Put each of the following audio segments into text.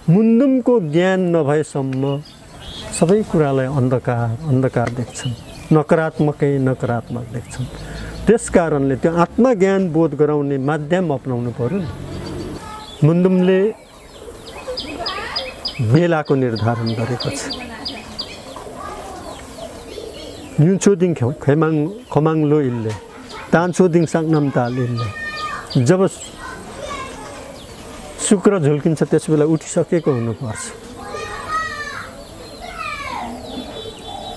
मुन्दुमको ज्ञान नभएसम्म सबै कुरालाई अन्धकार देख्छन्, नकारात्मक देख्छन्। त्यसकारणले त्यो आत्मज्ञान बोध गराउने माध्यम अपनाउनु पर्यो। मुन्दुमले बेलाको निर्धारण गरेको छ। न्युचोदिङ खमाङलो इल्ले तान्छोदिङ साङनाम ताल इल्ले जब शुक्र झुल्किन्छ त्यस बेला उठिसकेको हुनुपर्छ।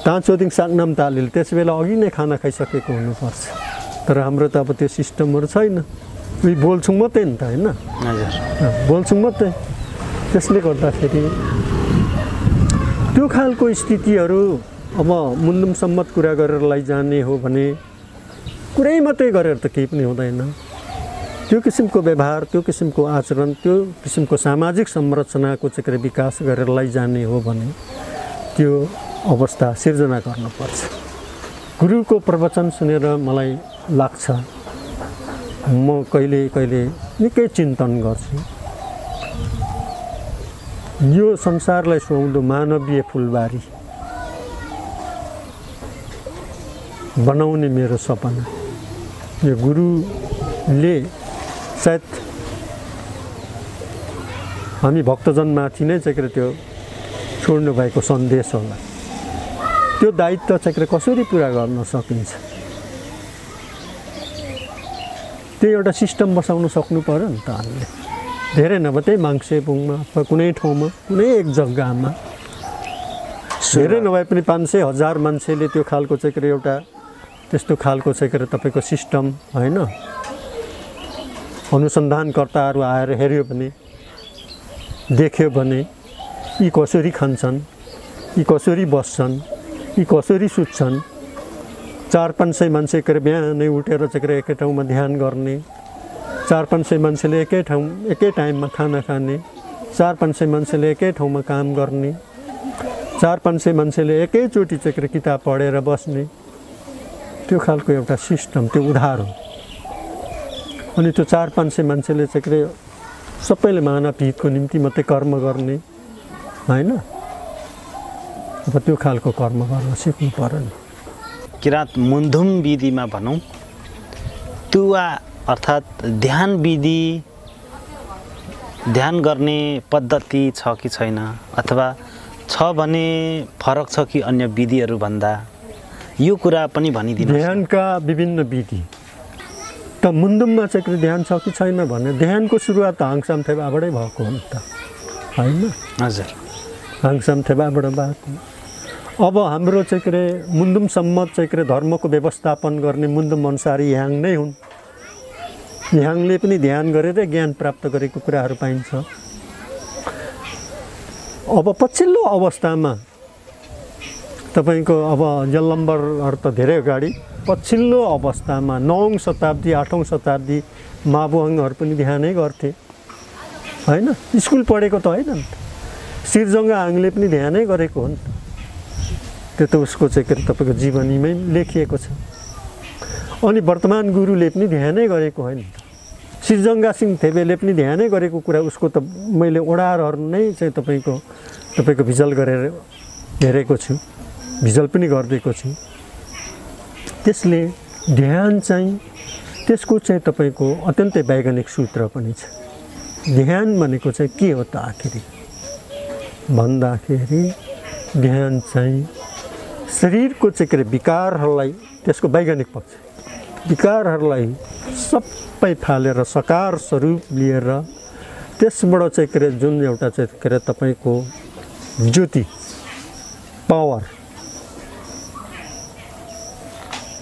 तान्छोदिङ साङनाम तालिल त्यस बेला अघि नै खाना खाइसकेको हुनुपर्छ। तर हाम्रो त अब त्यो सिस्टमहरू छैन। उही बोल्छौँ मात्रै नि त होइन, बोल्छौँ मात्रै। त्यसले गर्दाखेरि त्यो खालको स्थितिहरू अब मुन्दुम सम्मत कुरा गरेर लैजाने हो भने कुरै मात्रै गरेर त केही पनि हुँदैन। त्यो किसिमको व्यवहार, त्यो किसिमको आचरण, त्यो किसिमको सामाजिक संरचनाको चाहिँ विकास गरेर लैजाने हो भने त्यो अवस्था सिर्जना गर्नुपर्छ। गुरुको प्रवचन सुनेर मलाई लाग्छ म कहिले कहिले निकै चिन्तन गर्छु। यो संसारलाई सुहाउँदो मानवीय फुलबारी बनाउने मेरो सपना, यो गुरुले सायद हामी भक्तजनमाथि नै चाहिँ त्यो छोड्नु भएको सन्देश होला। त्यो दायित्व चाहिँ कसरी पुरा गर्न सकिन्छ, त्यो एउटा सिस्टम बसाउन सक्नु पर्यो नि त हामीले। धेरै नभए त्यही माङ्सेबुङमा अथवा कुनै ठाउँमा, कुनै एक जग्गामा धेरै नभए पनि 500,000 मान्छेले त्यो खालको चाहिँ एउटा त्यस्तो खालको चाहिँ तपाईँको सिस्टम होइन, अनुसन्धानकर्ताहरू आएर हेऱ्यो भने, देख्यो भने यी कसरी खान्छन्, यी कसरी बस्छन्, यी कसरी सुत्छन्। 400-500 मान्छे बिहानै उठेर चाहिँ एकै ठाउँमा ध्यान गर्ने, 400-500 मान्छेले एकै टाइममा खाना खाने, 400-500 मान्छेले एकै ठाउँमा काम गर्ने, 400-500 मान्छेले एकैचोटि चाहिँ किताब पढेर बस्ने, त्यो खालको एउटा सिस्टम, त्यो उधार हो। अनि त्यो 400-500 मान्छेले चाहिँ सबैले मानवहितको निम्ति मात्रै कर्म गर्ने होइन। अब त्यो खालको कर्म गर्न सिक्नु पर्यो नि। किराँत मुन्दुम विधिमा भनौँ तुवा अर्थात् ध्यान विधि, ध्यान गर्ने पद्धति छ कि छैन, अथवा छ भने फरक छ कि अन्य विधिहरू भन्दा, यो कुरा पनि भनिदिनु। ध्यानका विभिन्न विधि त मुन्दुममा चाहिँ ध्यान छ कि छैन भने ध्यानको सुरुवात त हाङसाम थेबाबाटै भएको हो नि त होइन। हजुर, हाङसाम थेबाबाट भएको। अब हाम्रो चाहिँ मुन्दुम सम्मत चाहिँ धर्मको व्यवस्थापन गर्ने मुन्दुम अनुसारी याङ नै हुन्। याङले पनि ध्यान गरेर ज्ञान प्राप्त गरेको कुराहरू पाइन्छ। अब पछिल्लो अवस्थामा तपाईँको अब यल्लम्बरहरू त धेरै अगाडि, पछिल्लो अवस्थामा 9औं शताब्दी 8औं शताब्दी माबुवाङहरू पनि ध्यानै गर्थे होइन। स्कुल पढेको त होइन नि त। सिरजङ्गा हाङले पनि ध्यानै गरेको हो नि त। त्यो त उसको चाहिँ तपाईँको जीवनीमै लेखिएको छ। अनि वर्तमान गुरुले पनि ध्यानै गरेको होइन। सिरजङ्गा सिंह थेबेले पनि ध्यानै गरेको कुरा उसको त मैले ओडारहरू नै चाहिँ तपाईँको भिजल गरेर हेरेको छु, भिजल पनि गरिदिएको छु। त्यसले ध्यान चाहिँ त्यसको चाहिँ तपाईँको अत्यन्तै वैज्ञानिक सूत्र पनि छ। ध्यान भनेको चाहिँ के हो त आखिरी भन्दाखेरि ध्यान चाहिँ शरीरको चाहिँ विकारहरूलाई, त्यसको वैज्ञानिक पक्ष, विकारहरूलाई सबै फालेर सकार स्वरूप लिएर त्यसबाट चाहिँ जुन एउटा चाहिँ तपाईँको ज्योति पावर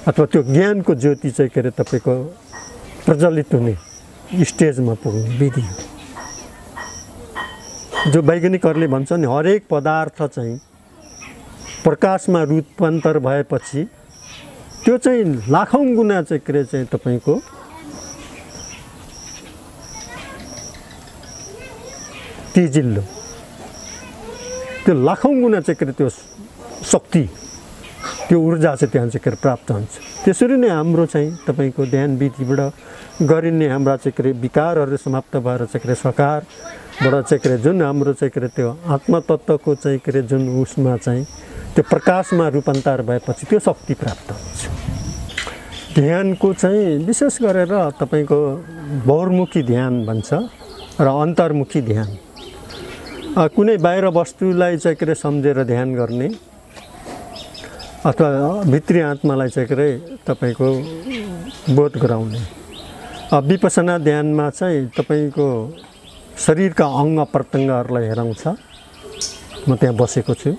अथवा त्यो ज्ञानको ज्योति चाहिँ तपाईँको प्रज्वलित हुने स्टेजमा पुग्ने विधि हो। जो वैज्ञानिकहरूले भन्छन् हरेक पदार्थ चाहिँ प्रकाशमा रूपान्तर भएपछि त्यो चाहिँ लाखौं गुना चाहिँ तपाईँको तेजिल्लो, त्यो लाखौं गुना चाहिँ त्यो शक्ति, त्यो ऊर्जा चाहिँ त्यहाँ चाहिँ प्राप्त हुन्छ। त्यसरी नै हाम्रो चाहिँ तपाईँको ध्यान विधिबाट गरिने हाम्रा चाहिँ विकारहरू समाप्त भएर चाहिँ सकारबाट चाहिँ जुन हाम्रो चाहिँ त्यो आत्मतत्त्वको चाहिँ जुन उसमा चाहिँ त्यो प्रकाशमा रूपान्तर भएपछि त्यो शक्ति प्राप्त हुन्छ। ध्यानको चाहिँ विशेष गरेर तपाईको बहिर्मुखी ध्यान भन्छ र अन्तर्मुखी ध्यान। कुनै बाहिर वस्तुलाई चाहिँ सम्झेर ध्यान गर्ने अथवा भित्री आत्मालाई चाहिँ तपाईको बोध गराउने। विपसना ध्यानमा चाहिँ तपाईको शरीरका अङ्ग प्रत्यङ्गहरूलाई हेराउँछ। म त्यहाँ बसेको छु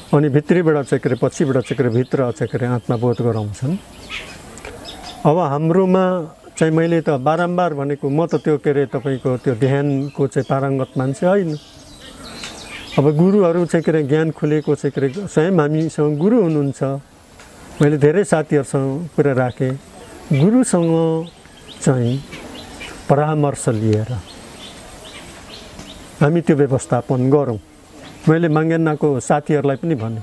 अनि भित्रीबाट चाहिँ पछिबाट चाहिँ भित्र चाहिँ आत्मा बोध गराउँछन्। अब हाम्रोमा चाहिँ मैले त बारम्बार भनेको म त त्यो तपाईको त्यो ध्यानको चाहिँ पारङ्गत मान्छे होइन। अब गुरुहरू चाहिँ ज्ञान खुलेको चाहिँ स्वयं हामीसँग गुरु हुनुहुन्छ। मैले धेरै साथीहरूसँग कुरा राखेँ, गुरुसँग चाहिँ परामर्श लिएर हामी त्यो व्यवस्थापन गरौँ। मैले माङ्गेनाको साथीहरूलाई पनि भने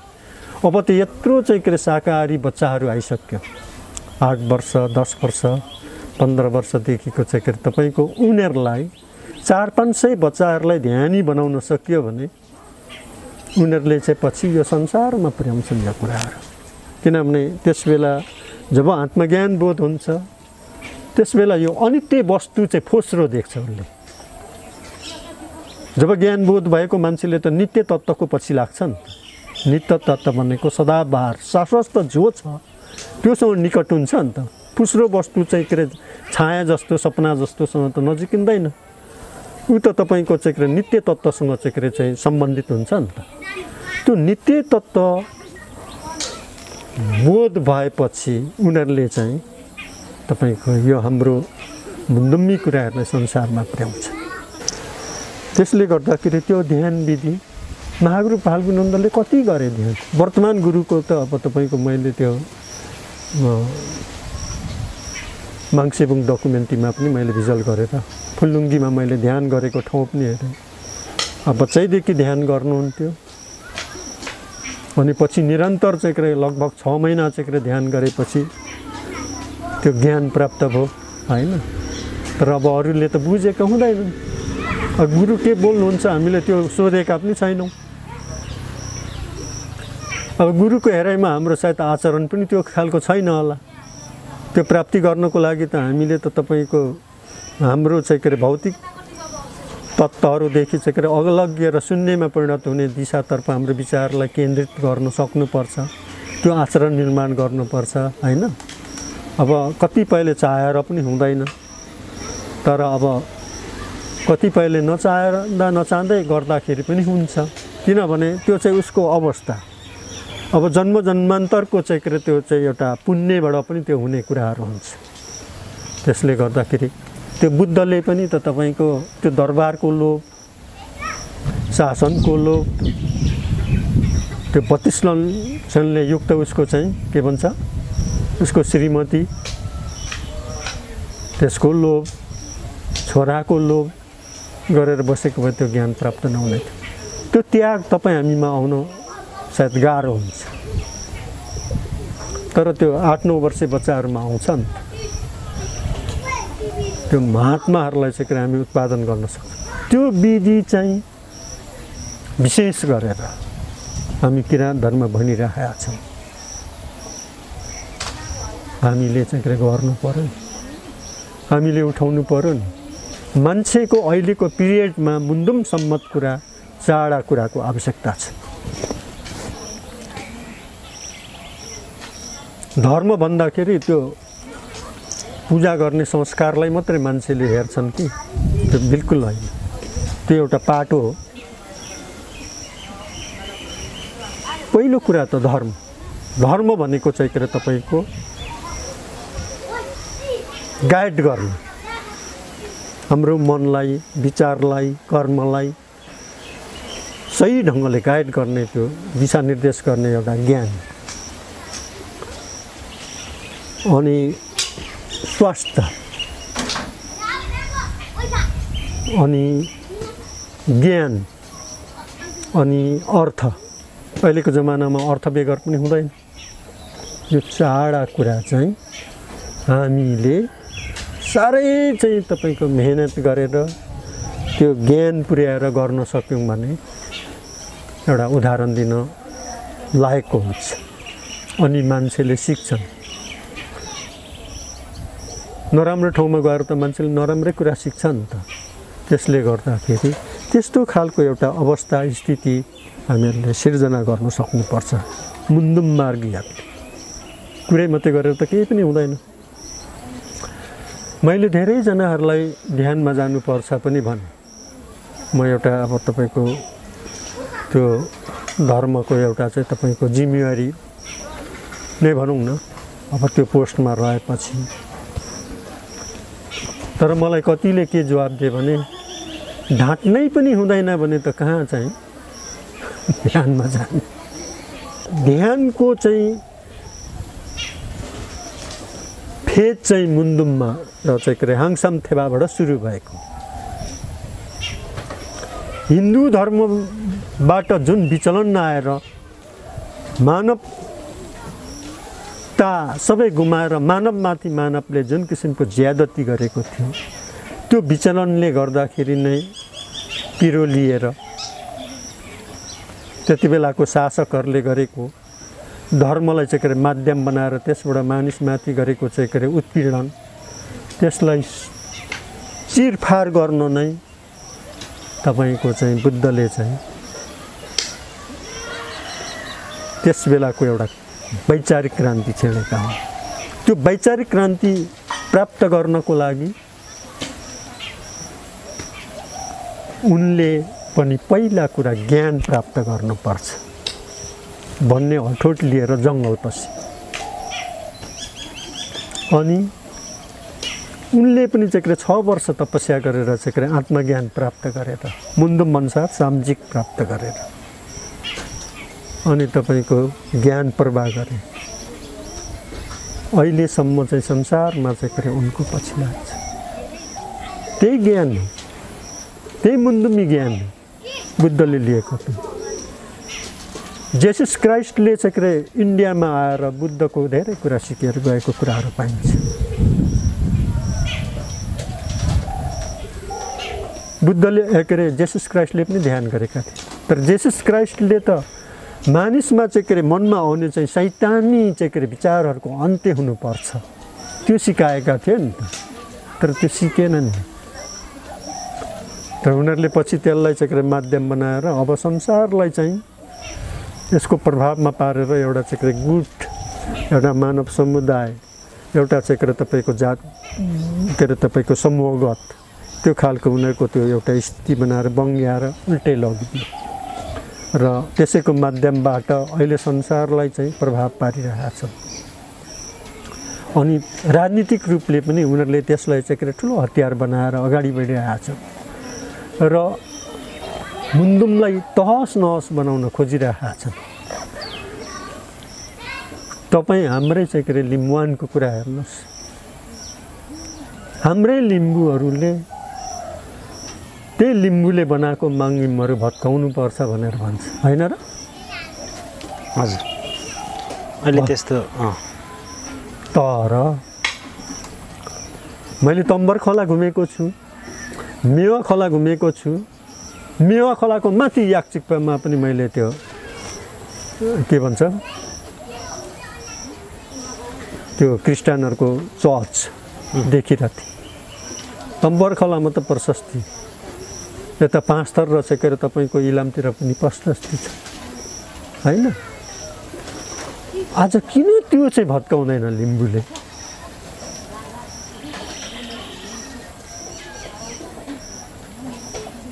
अब त यत्रो चाहिँ शाकाहारी बच्चाहरू आइसक्यो, 8 वर्ष 10 वर्ष 15 वर्षदेखिको चाहिँ तपाईँको उनीहरूलाई 400-500 बच्चाहरूलाई ध्यानी बनाउन सकियो भने उनीहरूले चाहिँ पछि यो संसारमा पुर्याउँछन् यो कुराहरू। किनभने त्यस बेला जब आत्मज्ञान बोध हुन्छ त्यस बेला यो अनित्य वस्तु चाहिँ फोस्रो देख्छ उसले। जब ज्ञान बोध भएको मान्छेले त नित्य तत्त्वको पछि लाग्छ नि। नित्य तत्त्व भनेको सदाबहार शाश्वत जो छ त्योसँग निकट हुन्छ नि त। फुस्रो वस्तु चाहिँ छाया जस्तो सपना जस्तोसँग त नजिकिँदैन। ऊ त तपाईँको चाहिँ नित्य तत्त्वसँग चाहिँ सम्बन्धित हुन्छ नि त। त्यो नित्य तत्त्व बोध भएपछि उनीहरूले चाहिँ तपाईँको यो हाम्रो दुम्मी कुराहरूलाई संसारमा पुर्याउँछ। त्यसले गर्दाखेरि त्यो ध्यान विधि महागुरु फाल्गुनन्दले कति गरे ध्यान। वर्तमान गुरुको त अब तपाईँको मैले त्यो माङ्सेबुङ डकुमेन्ट्रीमा पनि मैले भिजुअल गरेर फुलुङ्गीमा मैले ध्यान गरेको ठाउँ पनि हेरेँ। अब बच्चैदेखि ध्यान गर्नुहुन्थ्यो अनि पछि निरन्तर चाहिँ लगभग 6 महिना चाहिँ ध्यान गरेपछि त्यो ज्ञान प्राप्त भयो होइन। तर अब अरूले त बुझेका हुँदैनन्। अब गुरु के बोल्नुहुन्छ हामीले त्यो सोधेका पनि छैनौँ। अब गुरुको हेराइमा हाम्रो सायद आचरण पनि त्यो खालको छैन होला। त्यो प्राप्ति गर्नको लागि त हामीले त तपाईँको हाम्रो चाहिँ भौतिक तत्त्वहरूदेखि चाहिँ अग्लग्य र शून्यमा परिणत हुने दिशातर्फ हाम्रो विचारलाई केन्द्रित गर्न सक्नुपर्छ। त्यो आचरण निर्माण गर्नुपर्छ होइन। अब कतिपयले चाहेर पनि हुँदैन, तर अब कतिपयले नचाहँदै गर्दाखेरि पनि हुन्छ। किनभने त्यो चाहिँ उसको अवस्था। अब जन्म जन्मान्तरको चाहिँ त्यो चाहिँ एउटा पुण्यबाट पनि त्यो हुने कुराहरू हुन्छ। त्यसले गर्दाखेरि त्यो बुद्धले पनि त तपाईँको त्यो दरबारको लोभ, शासनको लोभ, त्यो 32 युक्त उसको चाहिँ के भन्छ उसको श्रीमती, त्यसको लोभ, छोराको लोभ गरेर बसेको भए त्यो ज्ञान प्राप्त नहुने थियो। त्यो त्याग तपाईँ हामीमा आउन सायद गाह्रो हुन्छ। तर त्यो 8-9 वर्षे बच्चाहरूमा आउँछ नि। त्यो महात्माहरूलाई चाहिँ हामी उत्पादन गर्न सक्छौँ। त्यो विधि चाहिँ विशेष गरेर हामी किराँत धर्म भनिरहेका छौँ। हामीले चाहिँ गर्नु पर्यो, हामीले उठाउनु पर्यो नि। मान्छेको अहिलेको पिरियडमा मुन्दुम सम्मत कुरा, चाडा कुराको आवश्यकता छ। धर्म भन्दाखेरि त्यो पूजा गर्ने संस्कारलाई मात्रै मान्छेले हेर्छन् कि, त्यो बिल्कुल होइन। त्यो एउटा पाटो हो। पहिलो कुरा त धर्म। धर्म भनेको चाहिँ तपाईँको गाइड गर्ने, हाम्रो मनलाई, विचारलाई, कर्मलाई सही ढङ्गले गाइड गर्ने, त्यो दिशानिर्देश गर्ने एउटा ज्ञान। अनि स्वास्थ्य, अनि ज्ञान, अनि अर्थ। अहिलेको जमानामा अर्थ बेगर पनि हुँदैन। यो चारवटा कुरा चाहिँ हामीले साह्रै चाहिँ तपाईँको मेहनत गरेर त्यो ज्ञान पुर्याएर गर्न सक्यौँ भने एउटा उदाहरण दिन लायकको हुन्छ अनि मान्छेले सिक्छन्। नराम्रो ठाउँमा गएर त मान्छेले नराम्रै कुरा सिक्छ नि त। त्यसले गर्दाखेरि त्यस्तो खालको एउटा अवस्था स्थिति हामीहरूले सिर्जना गर्न सक्नुपर्छ। मुन्दुम मार्गीहरूले कुरै मात्रै गरेर त केही पनि हुँदैन। मैले धेरैजनाहरूलाई ध्यानमा जानुपर्छ पनि भने म एउटा अब तपाईँको त्यो धर्मको एउटा चाहिँ तपाईँको जिम्मेवारी नै भनौँ न, अब त्यो पोस्टमा रहेपछि। तर मलाई कतिले के जवाब दिए भने ढाँट्नै पनि हुँदैन भने त कहाँ चाहिँ ध्यानमा जाने। ध्यानको चाहिँ फेज चाहिँ मुन्दुममा र चाहिँ हाङसाम थेबाबाट सुरु भएको। हिन्दू धर्मबाट जुन विचलन आएर मानवता सबै गुमाएर मानवमाथि मानवले जुन किसिमको ज्यादती गरेको थियो, त्यो विचलनले गर्दाखेरि नै पिरोलिएर त्यति बेलाको शासकहरूले गरेको धर्मलाई चाहिँ माध्यम बनाएर त्यसबाट मानिसमाथि गरेको चाहिँ उत्पीडन, त्यसलाई चिरफार गर्न नै तपाईको चाहिँ बुद्धले चाहिँ त्यस बेलाको एउटा वैचारिक क्रान्ति छेडेका हुन्। त्यो वैचारिक क्रान्ति प्राप्त गर्नको लागि उनले पनि पहिला कुरा ज्ञान प्राप्त गर्नुपर्छ भन्ने अठोट लिएर जङ्गल पसे। अनि उनले पनि चाहिँ 6 वर्ष तपस्या गरेर चाहिँ आत्मज्ञान प्राप्त गरेर मुन्दुम अनुसार सामाजिक प्राप्त गरेर अनि तपाईँको ज्ञान प्रवाह गरे। अहिलेसम्म चाहिँ संसारमा चाहिँ उनको पछि लाग्छ। त्यही ज्ञान हो, त्यही मुन्दुमी ज्ञान हो बुद्धले लिएको थियो। जेसस क्राइस्टले चाहिँ इन्डियामा आएर बुद्धको धेरै कुरा सिकेर गएको कुराहरू पाइन्छ। बुद्धले जेसस क्राइस्टले पनि ध्यान गरेका थिए, तर जेसस क्राइस्टले त मानिसमा चाहिँ मनमा आउने चाहिँ शैतानी चाहिँ विचारहरूको अन्त्य हुनुपर्छ त्यो सिकाएका थिए नि त। तर त्यो सिकेन नि। तर उनीहरूले पछि त्यसलाई चाहिँ माध्यम बनाएर अब संसारलाई चाहिँ यसको प्रभावमा पारेर एउटा चाहिँ गुट, एउटा मानव समुदाय, एउटा चाहिँ तपाईँको जात तपाईँको समूहगत त्यो खालको उनीहरूको त्यो एउटा स्थिति बनाएर बङ्ग्याएर उल्टै लगिदियो र त्यसैको माध्यमबाट अहिले संसारलाई चाहिँ प्रभाव पारिरहेको छ। अनि राजनीतिक रूपले पनि उनीहरूले त्यसलाई चाहिँ ठुलो हतियार बनाएर अगाडि बढिरहेको छ र मुन्दुमलाई तहस नहस बनाउन खोजिरहेका छन्। तपाईँ हाम्रै चाहिँ लिम्बुवानको कुरा हेर्नुहोस्। हाम्रै लिम्बूहरूले त्यही लिम्बूले बनाएको माङ्गिमहरू भत्काउनु पर्छ भनेर भन्छ, होइन र? हजुर, अहिले त्यस्तो। तर मैले तम्बर खोला घुमेको छु, मेवा खोला घुमेको छु। मेवा खोलाको माथि याकचिकपामा पनि मैले त्यो के भन्छ त्यो क्रिस्चियनहरूको चर्च देखिरहेको थिएँ। तम्बर खोलामा त प्रशस्ति, यता 5 थर र चाहिँ तपाईँको इलामतिर पनि प्रशस्ति छ, होइन? आज किन त्यो चाहिँ भत्काउँदैन लिम्बूले?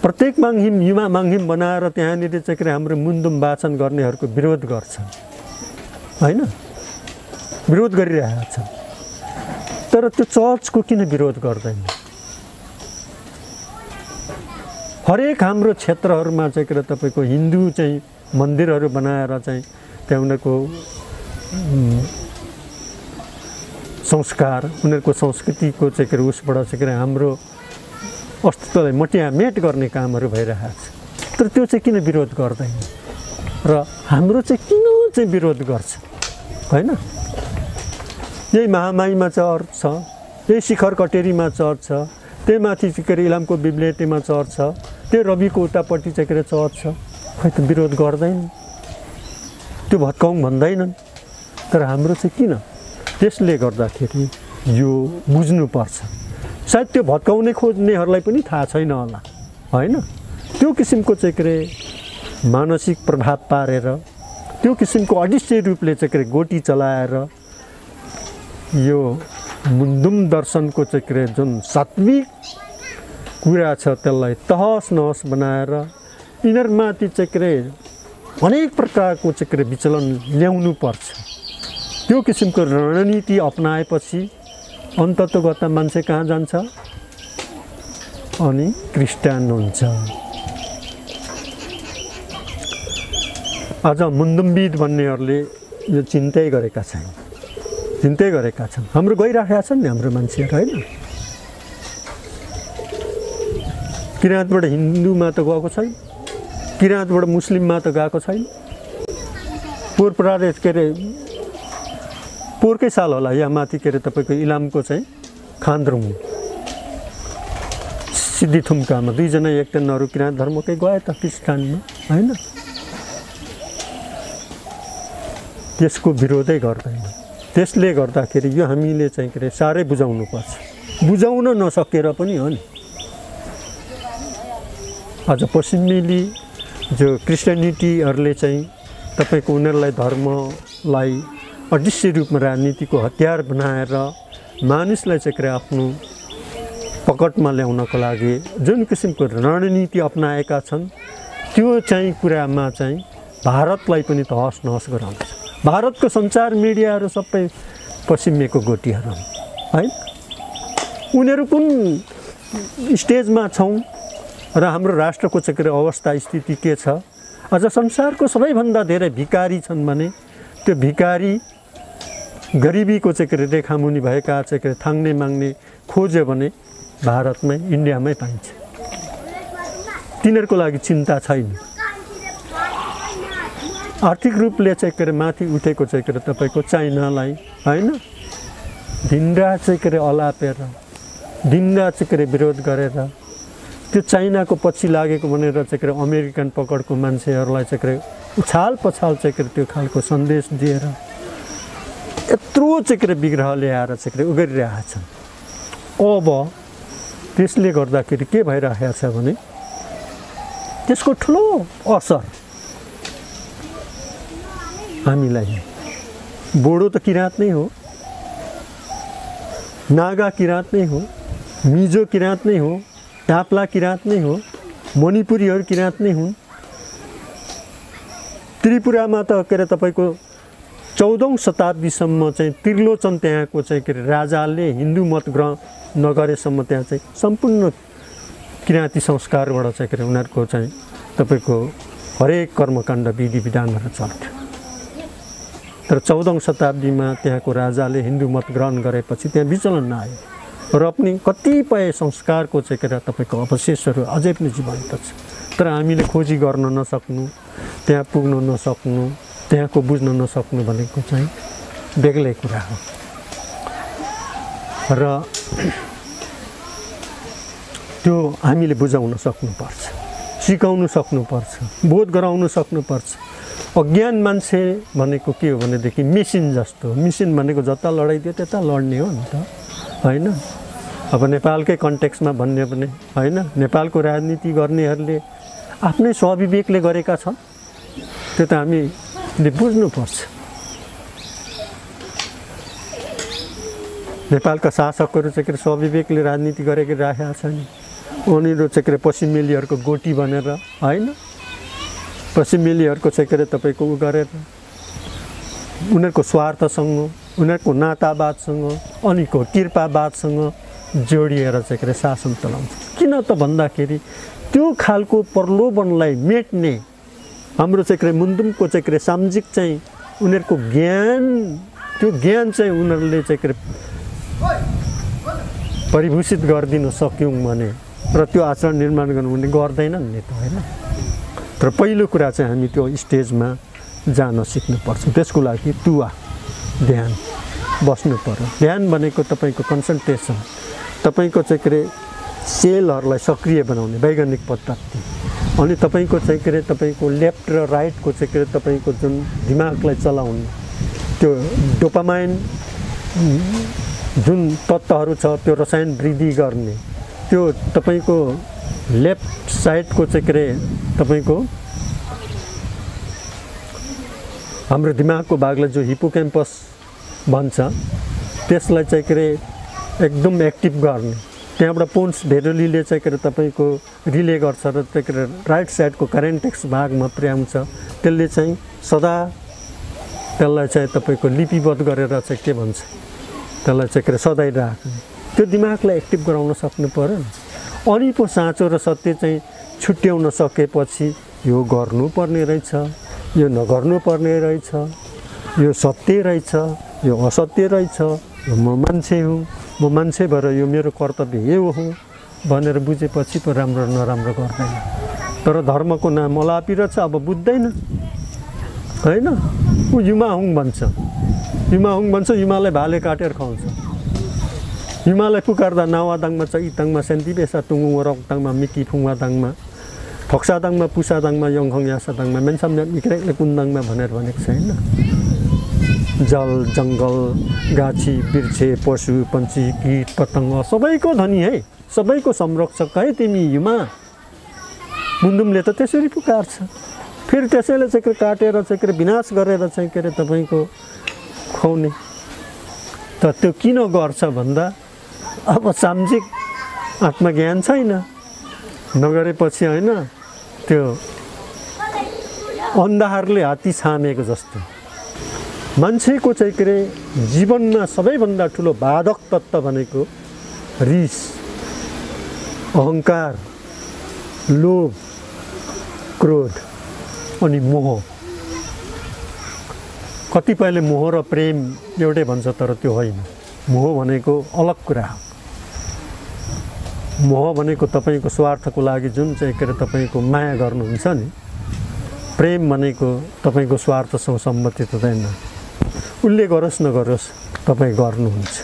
प्रत्येक युवा माङ्हिम बनाएर त्यहाँनिर चाहिँ हाम्रो मुन्दुम वाचन गर्नेहरूको विरोध गर्छ, होइन? विरोध गरिरहेका छन्। तर त्यो चर्चको किन विरोध गर्दैन? हरेक हाम्रो क्षेत्रहरूमा चाहिँ तपाईँको हिन्दू चाहिँ मन्दिरहरू बनाएर चाहिँ त्यहाँ उनीहरूको संस्कार, उनीहरूको संस्कृतिको चाहिँ उसबाट चाहिँ हाम्रो अस्तित्वलाई मटियामेट गर्ने कामहरू भइरहेको छ। तर त्यो चाहिँ किन विरोध गर्दैन र हाम्रो चाहिँ किन चाहिँ विरोध गर्छ, होइन? यही महामाईमा चर्च छ, यही शिखर कटेरीमा चर्च छ, त्यही माथि चाहिँ के अरे इलामको बिब्लेटीमा चर्च छ, त्यो रविको उतापट्टि चाहिँ के अरे चर्च छ। खै त विरोध गर्दैन, त्यो भत्काउँ भन्दैनन्। तर हाम्रो चाहिँ किन? त्यसले गर्दाखेरि यो बुझ्नुपर्छ। सायद त्यो भत्काउने खोज्नेहरूलाई पनि थाहा छैन होला, होइन? त्यो किसिमको चाहिँ के अरे मानसिक प्रभाव पारेर, त्यो किसिमको अदृश्य रूपले चाहिँ के अरे गोटी चलाएर यो मुन्दुम दर्शनको चाहिँ के अरे जुन सात्विक कुरा छ त्यसलाई तहस नहस बनाएर यिनीहरूमाथि चाहिँ के अरे अनेक प्रकारको चाहिँ के अरे विचलन ल्याउनु पर्छ। त्यो किसिमको रणनीति अपनाएपछि अन्ततोगत मान्छे कहाँ जान्छ? अनि क्रिस्चियन हुन्छ। आज मुन्दुमविद भन्नेहरूले यो चिन्तै गरेका छन्, चिन्तै गरेका छन्। हाम्रो गइराखेका छन् नि हाम्रो मान्छेहरू, होइन? किराँतबाट हिन्दूमा त गएको छैन, किराँतबाट मुस्लिममा त गएको छैन। पोहोर प्रदेश के अरे पोहोरकै साल होला यहाँ माथि के अरे तपाईँको इलामको चाहिँ खान्द्रुङ सिद्धिथुम्कामा दुईजना एकजनाहरू किराँत धर्मकै गए त क्रिस्चियनमा, होइन? त्यसको विरोधै गर्दैन। त्यसले गर्दाखेरि यो हामीले चाहिँ के अरे साह्रै बुझाउनु पर्छ। बुझाउन नसकेर पनि हो नि। आज पश्चिमेली जो क्रिस्चियनिटीहरूले चाहिँ तपाईँको उनीहरूलाई धर्मलाई अदृश्य रूपमा राजनीतिको हतियार बनाएर मानिसलाई चाहिँ के अरे आफ्नो पकडमा ल्याउनको लागि जुन किसिमको रणनीति अपनाएका छन् त्यो चाहिँ कुरामा चाहिँ भारतलाई पनि तहस नहस गराउँछ। भारतको सञ्चार मिडियाहरू सबै पश्चिमेको गोटीहरू है। उनीहरू कुन स्टेजमा छौँ र हाम्रो राष्ट्रको चाहिँ के अरे अवस्था स्थिति के छ? अझ संसारको सबैभन्दा धेरै भिकारी छन् भने त्यो भिकारी गरिबीको चाहिँ के अरे रेखामुनि भएका चाहिँ के अरे थाङ्ने माग्ने खोज्यो भने भारतमै इन्डियामै पाइन्छ। तिनीहरूको लागि चिन्ता छैन। आर्थिक रूपले चाहिँ के अरे माथि उठेको चाहिँ के अरे तपाईँको चाइनालाई, होइन, दिनरात चाहिँ के अरे अलापेर दिनरात चाहिँ के अरे विरोध गरेर त्यो चाइनाको पछि लागेको भनेर चाहिँ के अरे अमेरिकन पकडको मान्छेहरूलाई चाहिँ के अरे उछाल पछाल चाहिँ के अरे त्यो खालको सन्देश दिएर यत्रो चाहिँ के अरे विग्रह ल्याएर चाहिँ के अरे उगरिरहेका छन्। अब त्यसले गर्दाखेरि के भइरहेको छ भने त्यसको ठुलो असर हामीलाई, बोडो त किराँत नै हो, नागा किराँत नै हो, मिजो किराँत नै हो, टाप्ला किराँत नै हो, मणिपुरीहरू किराँत नै हुन्। त्रिपुरामा त के अरे तपाईँको 14औं शताब्दीसम्म चाहिँ त्रिलोचन त्यहाँको चाहिँ के अरे राजाले हिन्दू मत ग्रहण नगरेसम्म त्यहाँ चाहिँ सम्पूर्ण किराँती संस्कारबाट चाहिँ के अरे उनीहरूको चाहिँ तपाईँको हरेक कर्मकाण्ड विधि विधानहरू चल्थ्यो। तर 14औं शताब्दीमा त्यहाँको राजाले हिन्दू मत ग्रहण गरेपछि त्यहाँ विचलन आयो र पनि कतिपय संस्कारको चाहिँ के अरे तपाईँको अवशेषहरू अझै पनि जीवन्त छ। तर हामीले खोजी गर्न नसक्नु, त्यहाँ पुग्न नसक्नु, त्यहाँको बुझ्न नसक्नु भनेको चाहिँ बेग्लै कुरा हो। र त्यो हामीले बुझाउन सक्नुपर्छ, सिकाउनु सक्नुपर्छ, बोध गराउन सक्नुपर्छ। अज्ञान मान्छे भनेको के हो भनेदेखि मेसिन जस्तो, मेसिन भनेको जता लडाइदियो त्यता लड्ने हो नि त, होइन? अब नेपालकै कन्टेक्स्टमा भन्यो भने, होइन, नेपालको राजनीति गर्नेहरूले आफ्नै स्वविवेकले गरेका छन्, त्यो त हामीले बुझ्नुपर्छ। नेपालका शासकहरू चाहिँ के स्वविवेकले राजनीति गरेर राखेका छन्। उनीहरू चाहिँ के पश्चिमेलीहरूको गोटी बनेर, होइन, पश्चिमेलीहरूको चाहिँ के तपाईँको उ गरेर उनीहरूको स्वार्थसँग, उनीहरूको नातावादसँग अनि कृपावादसँग जोडिएर चाहिँ के शासन चलाउँछ। किन त भन्दाखेरि त्यो खालको प्रलोभनलाई मेट्ने हाम्रो चाहिँ के मुन्दुमको चाहिँ के सामाजिक चाहिँ उनीहरूको ज्ञान, त्यो ज्ञान चाहिँ उनीहरूले चाहिँ के परिभूषित गरिदिन सक्यौँ भने र त्यो आचरण निर्माण गर्नु भने गर्दैनन् नि त, होइन? तर पहिलो कुरा चाहिँ हामी त्यो स्टेजमा जान सिक्नुपर्छ। त्यसको लागि तुवा ध्यान बस्नु पर्यो। ध्यान भनेको तपाईँको कन्सन्ट्रेसन, तपाईँको चाहिँ के अरे सेलहरूलाई सक्रिय बनाउने वैज्ञानिक पद्धति। अनि तपाईँको चाहिँ के अरे तपाईँको लेफ्ट र राइटको चाहिँ के अरे तपाईँको जुन दिमागलाई चलाउने त्यो डोपामाइन जुन तत्त्वहरू छ त्यो रसायन वृद्धि गर्ने, त्यो तपाईँको लेफ्ट साइडको चाहिँ के अरे तपाईँको हाम्रो दिमागको भागलाई जो हिपोक्याम्पस भन्छ त्यसलाई चाहिँ के अरे एकदम एक्टिभ गर्ने। त्यहाँबाट पोन्स भेरोलीले चाहिँ के अरे तपाईँको रिले गर्छ र चाहिँ के अरे राइट साइडको करेन्टेक्स भाग मात्रै आउँछ, त्यसले चाहिँ सदा त्यसलाई चाहिँ तपाईँको लिपिबद्ध गरेर चाहिँ के भन्छ त्यसलाई चाहिँ के अरे सधैँ राख्ने, त्यो दिमागलाई एक्टिभ गराउन सक्नु पर्यो नि। अनि पो साँचो र सत्य चाहिँ छुट्याउन सकेपछि यो गर्नुपर्ने रहेछ, यो नगर्नुपर्ने रहेछ, यो सत्य रहेछ, यो असत्य रहेछ, यो म मान्छे हुँ, म मान्छे भएर यो मेरो कर्तव्य यो हो भनेर बुझेपछि पो राम्रो नराम्रो गर्दैन। तर धर्मको नाम अलापी रहेछ, अब बुझ्दैन होइन। ऊ युमा हुङ भन्छ, युमा हुङ भन्छ, युमालाई भाले काटेर खुवाउँछ। युमालाई पुकार्दा नावादाङमा छ, इताङमा सेन्ती बेसा टुङ्गु रक्ताङमा मिकी फुङवादाङमा फक्सादाङमा पुसादाङमा यङखङ यासादाङमा मेन्साम्या मिक्रेकले कुन्दाङमा भनेर भनेको छ होइन। जल जङ्गल गाछी बिर्छे पशु पन्छी कीट पतङ्ग सबैको धनी है, सबैको संरक्षक है तिमी युमा। बुन्दुमले त त्यसरी पुकार्छ, फेरि त्यसैले चाहिँ काटेर चाहिँ के अरे विनाश गरेर चाहिँ के अरे तपाईँको खुवाउने। त त्यो किन गर्छ भन्दा अब सामाजिक आत्मज्ञान छैन, नगरेपछि होइन त्यो अन्धारले हात्ती छामेको जस्तो। मान्छेको चाहिँ के अरे जीवनमा सबैभन्दा ठुलो बाधक तत्त्व भनेको रिस, अहङ्कार, लोभ, क्रोध अनि मोह। कतिपयले मोह र प्रेम एउटै भन्छ, तर त्यो होइन। मोह भनेको अलग कुरा हो। मोह भनेको तपाईँको स्वार्थको लागि जुन चाहिँ के अरे तपाईँको माया गर्नुहुन्छ नि, प्रेम भनेको तपाईँको स्वार्थसँग सम्बन्धित हुँदैन। उसले गरोस् नगरोस् तपाईँ गर्नुहुन्छ।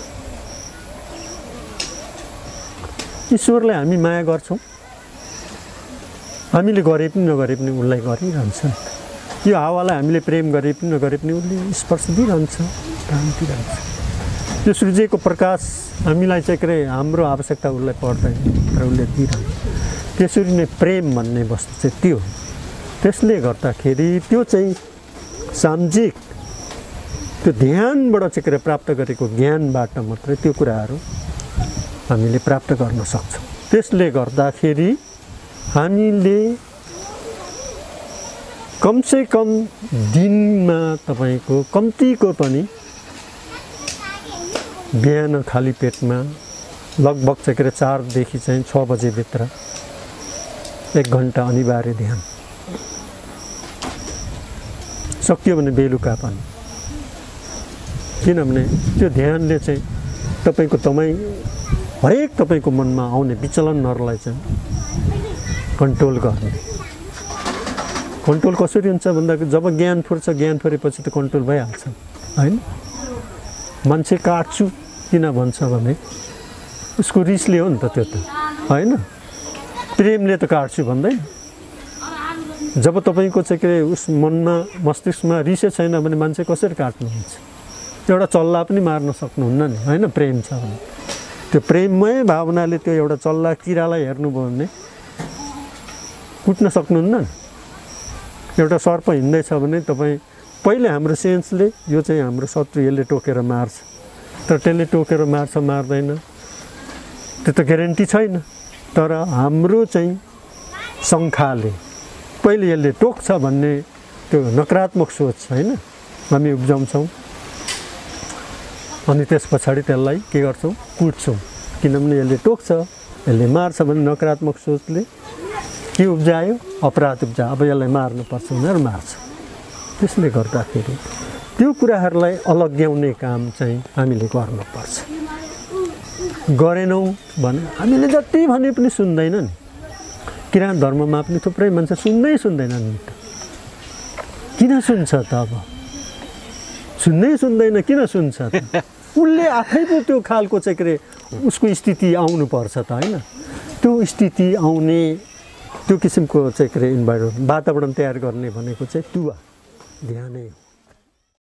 ईश्वरलाई हामी माया गर्छौँ, हामीले गरे पनि नगरे पनि उसलाई गरिरहन्छ। यो हावालाई हामीले प्रेम गरे पनि नगरे पनि उसले स्पर्श दिइरहन्छ, काम दिइरहन्छ। यो सूर्यको प्रकाश हामीलाई चाहिँ के अरे हाम्रो आवश्यकता उसलाई पर्दैन, तर उसले दिइरहन्छ। त्यसरी नै प्रेम भन्ने वस्तु चाहिँ त्यो हो। त्यसले गर्दाखेरि त्यो चाहिँ सामाजिक त्यो ध्यानबाट चाहिँ के अरे प्राप्त गरेको ज्ञानबाट मात्रै त्यो कुराहरू हामीले प्राप्त गर्न सक्छौँ। त्यसले गर्दाखेरि हामीले कमसेकम दिनमा तपाईँको कम्तीको पनि बिहान खाली पेटमा लगभग चाहिँ के अरे 4 देखि चाहिँ 6 बजेभित्र 1 घन्टा अनिवार्य ध्यान, सकियो भने बेलुका पनि। किनभने त्यो ध्यानले चाहिँ तपाईँको हरेक तपाईँको मनमा आउने विचलनहरूलाई चाहिँ कन्ट्रोल गर्ने। कन्ट्रोल कसरी हुन्छ भन्दा जब ज्ञान फुर्छ, ज्ञान फुरेपछि त कन्ट्रोल भइहाल्छ होइन। मान्छे काट्छु किन भन्छ भने उसको रिसले हो नि त, त्यो त होइन। प्रेमले त काट्छु भन्दैन। जब तपाईँको चाहिँ के अरे उस मनमा मस्तिष्कमा रिसै छैन भने मान्छे कसरी काट्नुहुन्छ? एउटा चल्ला पनि मार्न सक्नुहुन्न नि होइन, प्रेम छ भने। त्यो प्रेममय भावनाले त्यो एउटा चल्ला किरालाई हेर्नुभयो भने कुट्न सक्नुहुन्न नि। एउटा सर्प हिँड्दैछ भने तपाईँ पहिले हाम्रो सेन्सले यो चाहिँ हाम्रो शत्रु, यसले टोकेर मार्छ, तर त्यसले टोकेर मार्छ मार्दैन त्यो त ग्यारेन्टी छैन। तर हाम्रो चाहिँ शङ्खाले पहिले यसले टोक्छ भन्ने त्यो नकारात्मक सोच होइन हामी उब्जाउँछौँ। अनि त्यस पछाडि त्यसलाई के गर्छौँ? कुट्छौँ। किनभने यसले टोक्छ, यसले मार्छ भने नकारात्मक सोचले के उब्जायो? अपराध उब्जायो। अब यसलाई मार्नुपर्छ भनेर मार्छ। त्यसले गर्दाखेरि त्यो कुराहरूलाई अलग्याउने काम चाहिँ हामीले गर्नुपर्छ। गरेनौँ भने हामीले जति भने पनि सुन्दैन नि। किराँत धर्ममा पनि थुप्रै मान्छे सुन्दैनन् नि त। किन सुन्छ त? अब सुन्दैन किन सुन्छ त? ऊ उसले आफै पो त्यो खालको चाहिँ के अरे उसको स्थिति आउनुपर्छ त होइन त्यो स्थिति आउने त्यो किसिमको चाहिँ के अरे इन्भाइरोमेन्ट वातावरण तयार गर्ने भनेको चाहिँ टुवा ध्यानै हो।